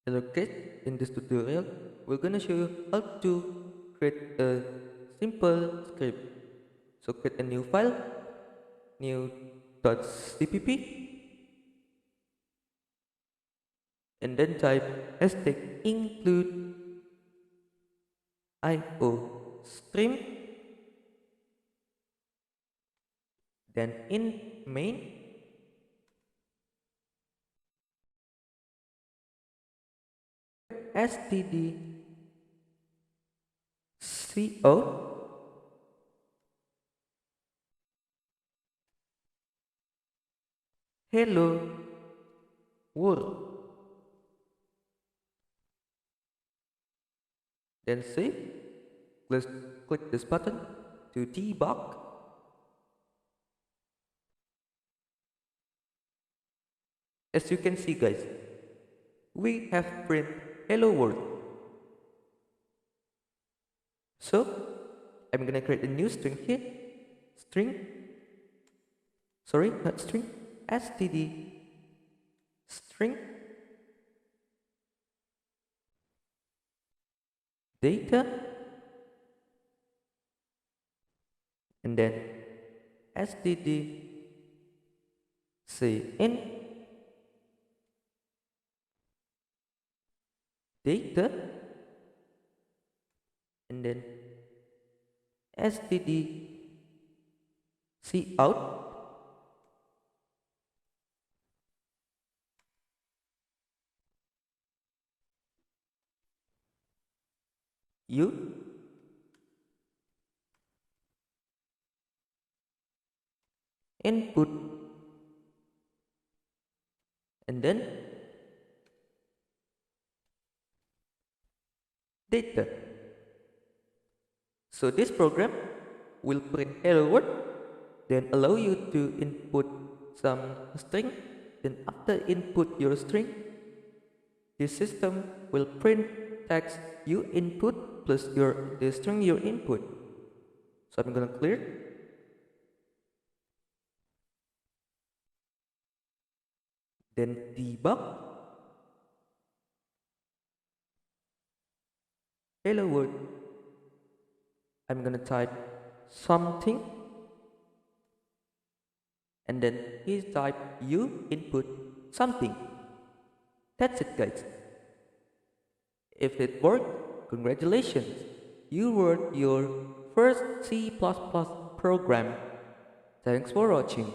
Hello kids, in this tutorial we're gonna show you how to create a simple script. So create a new file, new .cpp, and then type hashtag include io stream, then in main stdco, hello world, then save. Let's click this button to debug. As you can see guys, we have print hello world. So I'm gonna create a new string here. String, sorry, not string, std string data, and then std cin data, and then std cout, u, input, and then data. So this program will print hello world, then allow you to input some string. Then after input your string, the system will print text you input plus the string you input. So I'm gonna clear. Then debug. Hello world. I'm gonna type something, and then he type you input something. That's it guys. If it worked, congratulations, you wrote your first C++ program. Thanks for watching.